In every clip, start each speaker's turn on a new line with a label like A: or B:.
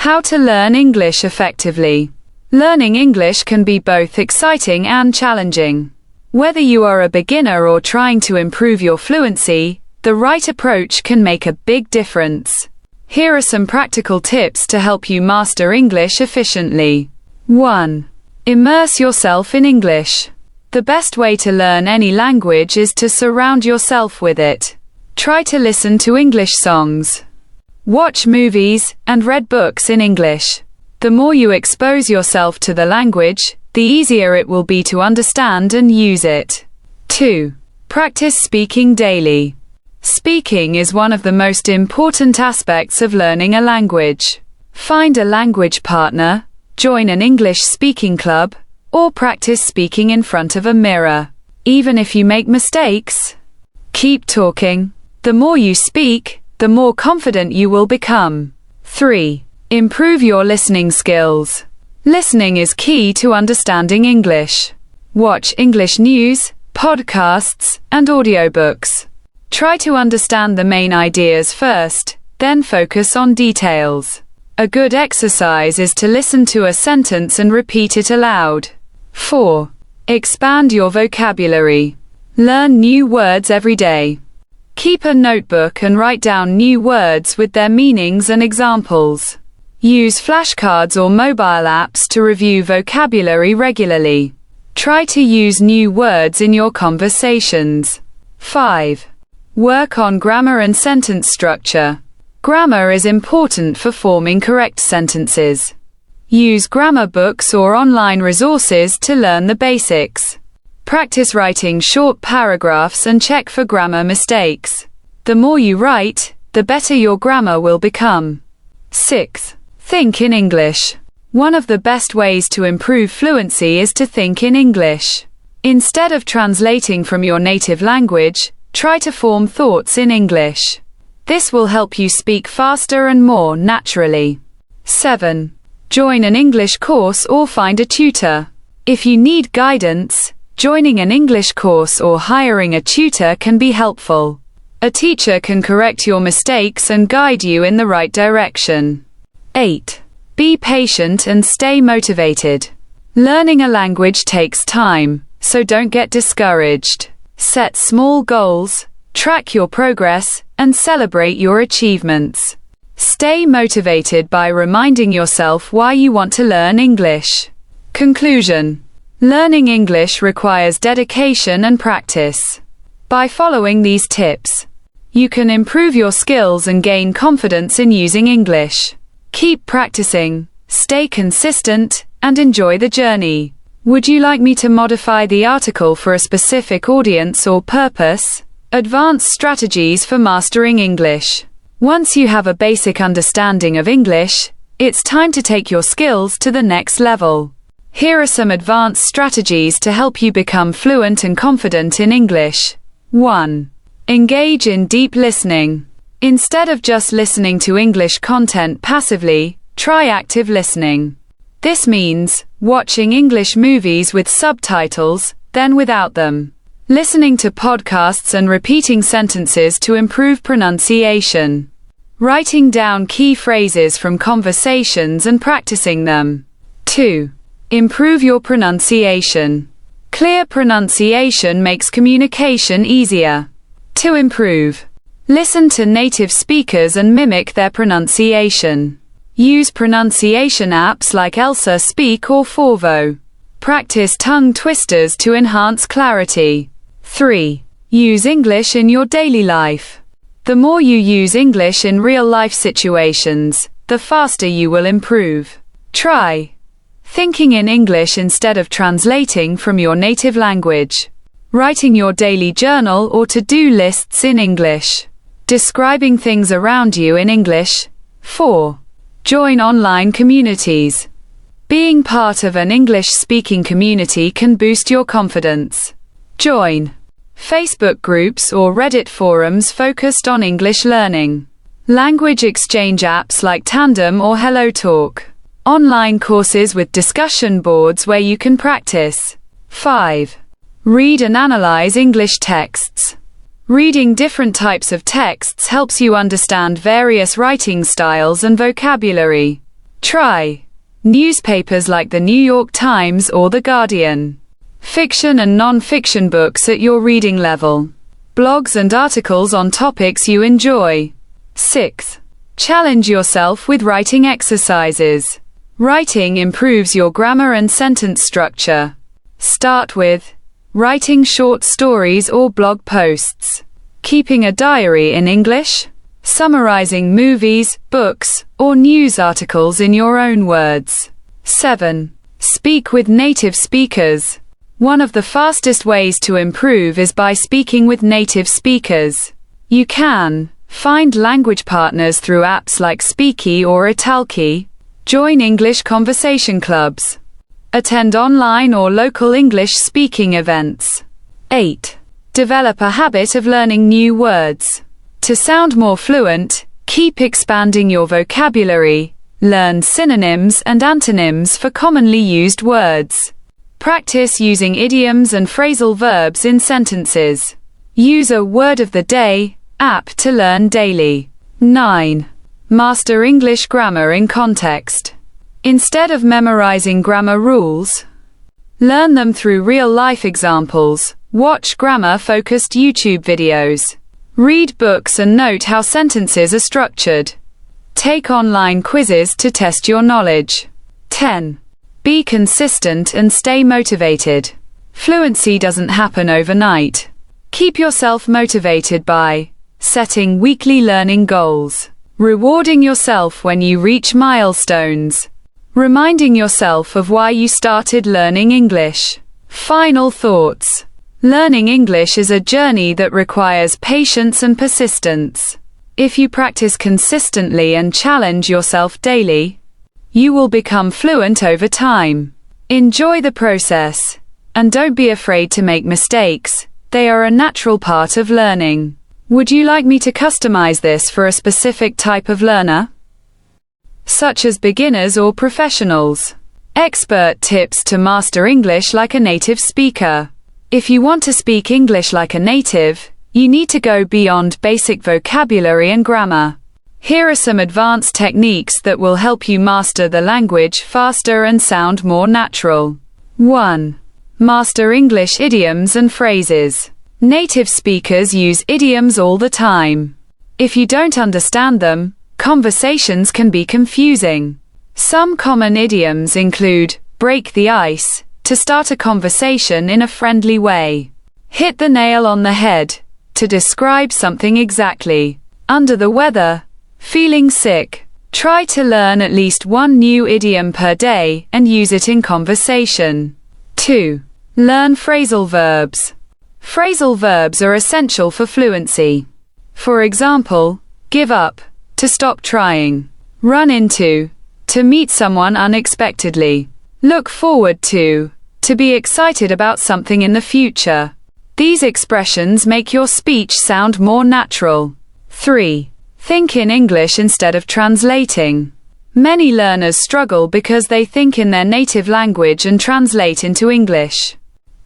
A: How to learn English effectively. Learning English can be both exciting and challenging. Whether you are a beginner or trying to improve your fluency, the right approach can make a big difference. Here are some practical tips to help you master English efficiently. 1. Immerse yourself in English. The best way to learn any language is to surround yourself with it. Try to listen to English songs, watch movies, and read books in English. The more you expose yourself to the language, the easier it will be to understand and use it. 2. Practice speaking daily. Speaking is one of the most important aspects of learning a language. Find a language partner, join an English speaking club, or practice speaking in front of a mirror. Even if you make mistakes, keep talking. The more you speak, the more confident you will become. 3. Improve your listening skills. Listening is key to understanding English. Watch English news, podcasts, and audiobooks. Try to understand the main ideas first, then focus on details. A good exercise is to listen to a sentence and repeat it aloud. 4. Expand your vocabulary. Learn new words every day. Keep a notebook and write down new words with their meanings and examples. Use flashcards or mobile apps to review vocabulary regularly. Try to use new words in your conversations. 5. Work on grammar and sentence structure. Grammar is important for forming correct sentences. Use grammar books or online resources to learn the basics. Practice writing short paragraphs and check for grammar mistakes. The more you write, the better your grammar will become. 6. Think in English. One of the best ways to improve fluency is to think in English. Instead of translating from your native language, try to form thoughts in English. This will help you speak faster and more naturally. 7. Join an English course or find a tutor. If you need guidance, joining an English course or hiring a tutor can be helpful. A teacher can correct your mistakes and guide you in the right direction. 8. Be patient and stay motivated. Learning a language takes time, so don't get discouraged. Set small goals, track your progress, and celebrate your achievements. Stay motivated by reminding yourself why you want to learn English. Conclusion. Learning English requires dedication and practice. By following these tips, you can improve your skills and gain confidence in using English. Keep practicing, stay consistent, and enjoy the journey. Would you like me to modify the article for a specific audience or purpose? Advanced strategies for mastering English. Once you have a basic understanding of English, it's time to take your skills to the next level. Here are some advanced strategies to help you become fluent and confident in English. 1. Engage in deep listening. Instead of just listening to English content passively, try active listening. This means watching English movies with subtitles, then without them. Listening to podcasts and repeating sentences to improve pronunciation. Writing down key phrases from conversations and practicing them. 2. Improve your pronunciation. Clear pronunciation makes communication easier. To improve, listen to native speakers and mimic their pronunciation. Use pronunciation apps like Elsa Speak or Forvo. Practice tongue twisters to enhance clarity. 3. Use English in your daily life. The more you use English in real-life situations, the faster you will improve. Try thinking in English instead of translating from your native language. Writing your daily journal or to-do lists in English. Describing things around you in English. 4. Join online communities. Being part of an English-speaking community can boost your confidence. Join Facebook groups or Reddit forums focused on English learning. Language exchange apps like Tandem or HelloTalk. Online courses with discussion boards where you can practice. 5. Read and analyze English texts. Reading different types of texts helps you understand various writing styles and vocabulary. Try newspapers like the New York Times or The Guardian. Fiction and non-fiction books at your reading level. Blogs and articles on topics you enjoy. 6. Challenge yourself with writing exercises. Writing improves your grammar and sentence structure. Start with writing short stories or blog posts. Keeping a diary in English. Summarizing movies, books, or news articles in your own words. 7. Speak with native speakers. One of the fastest ways to improve is by speaking with native speakers. You can find language partners through apps like Speaky or Italki. Join English conversation clubs. Attend online or local English speaking events. 8. Develop a habit of learning new words. To sound more fluent, keep expanding your vocabulary. Learn synonyms and antonyms for commonly used words. Practice using idioms and phrasal verbs in sentences. Use a word of the day app to learn daily. 9. Master English grammar in context. Instead of memorizing grammar rules, learn them through real-life examples. Watch grammar-focused YouTube videos. Read books and note how sentences are structured. Take online quizzes to test your knowledge. 10. Be consistent and stay motivated. Fluency doesn't happen overnight. Keep yourself motivated by setting weekly learning goals, rewarding yourself when you reach milestones, reminding yourself of why you started learning English. Final thoughts. Learning English is a journey that requires patience and persistence. If you practice consistently and challenge yourself daily, you will become fluent over time. Enjoy the process, and don't be afraid to make mistakes. They are a natural part of learning. Would you like me to customize this for a specific type of learner, such as beginners or professionals? Expert tips to master English like a native speaker. If you want to speak English like a native, you need to go beyond basic vocabulary and grammar. Here are some advanced techniques that will help you master the language faster and sound more natural. 1. Master English idioms and phrases. Native speakers use idioms all the time. If you don't understand them, conversations can be confusing. Some common idioms include break the ice, to start a conversation in a friendly way. Hit the nail on the head, to describe something exactly. Under the weather, feeling sick. Try to learn at least one new idiom per day and use it in conversation. 2. Learn phrasal verbs. Phrasal verbs are essential for fluency. For example, give up, to stop trying. Run into, to meet someone unexpectedly. Look forward to be excited about something in the future. These expressions make your speech sound more natural. 3. Think in English instead of translating. Many learners struggle because they think in their native language and translate into English.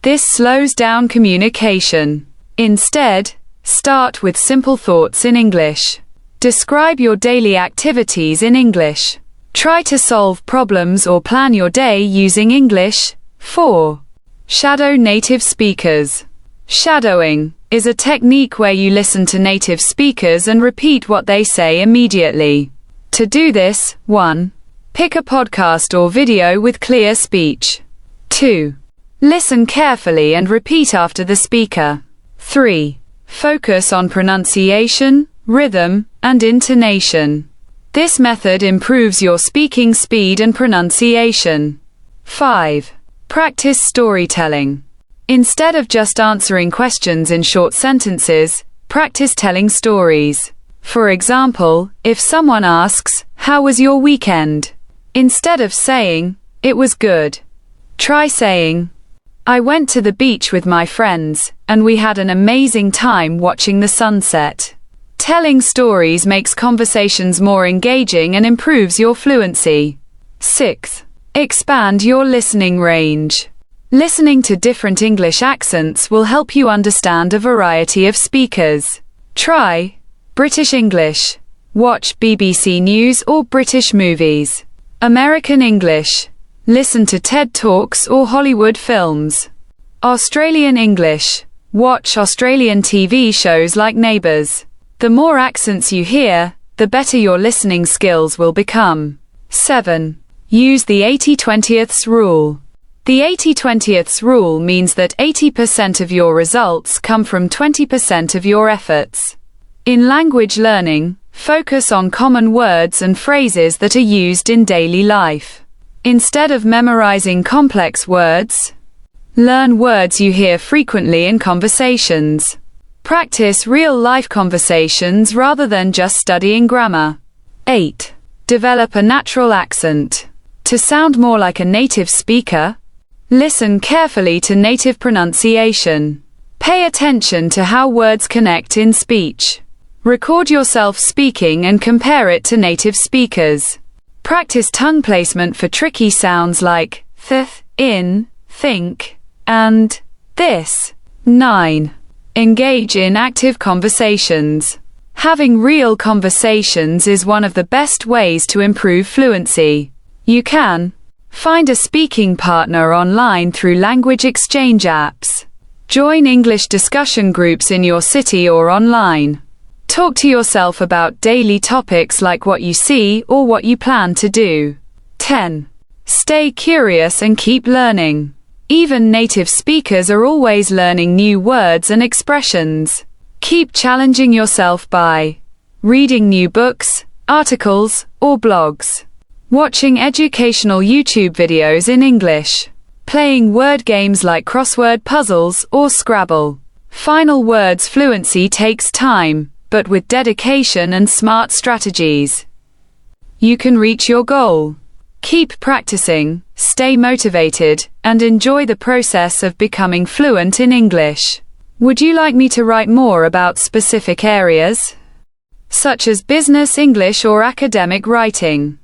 A: This slows down communication. Instead, start with simple thoughts in English. Describe your daily activities in English. Try to solve problems or plan your day using English. 4. Shadow native speakers. Shadowing is a technique where you listen to native speakers and repeat what they say immediately. To do this, 1. Pick a podcast or video with clear speech. 2. Listen carefully and repeat after the speaker. 3. Focus on pronunciation, rhythm, and intonation. This method improves your speaking speed and pronunciation. 5. Practice storytelling. Instead of just answering questions in short sentences, practice telling stories. For example, if someone asks, "How was your weekend?" instead of saying, "It was good," try saying, "I went to the beach with my friends, and we had an amazing time watching the sunset." Telling stories makes conversations more engaging and improves your fluency. 6. Expand your listening range. Listening to different English accents will help you understand a variety of speakers. Try British English. Watch BBC News or British movies. American English. Listen to TED Talks or Hollywood films. Australian English. Watch Australian TV shows like Neighbours. The more accents you hear, the better your listening skills will become. 7. Use the 80/20ths rule. The 80/20ths rule means that 80% of your results come from 20% of your efforts. In language learning, focus on common words and phrases that are used in daily life. Instead of memorizing complex words, learn words you hear frequently in conversations. Practice real-life conversations rather than just studying grammar. 8. Develop a natural accent. To sound more like a native speaker, listen carefully to native pronunciation. Pay attention to how words connect in speech. Record yourself speaking and compare it to native speakers. Practice tongue placement for tricky sounds like th, in, think, and this. 9. Engage in active conversations. Having real conversations is one of the best ways to improve fluency. You can find a speaking partner online through language exchange apps. Join English discussion groups in your city or online. Talk to yourself about daily topics like what you see or what you plan to do. 10. Stay curious and keep learning. Even native speakers are always learning new words and expressions. Keep challenging yourself by reading new books, articles, or blogs, watching educational YouTube videos in English, playing word games like crossword puzzles or Scrabble. Final words fluency takes time, but with dedication and smart strategies, you can reach your goal. Keep practicing, stay motivated, and enjoy the process of becoming fluent in English. Would you like me to write more about specific areas, such as business English or academic writing?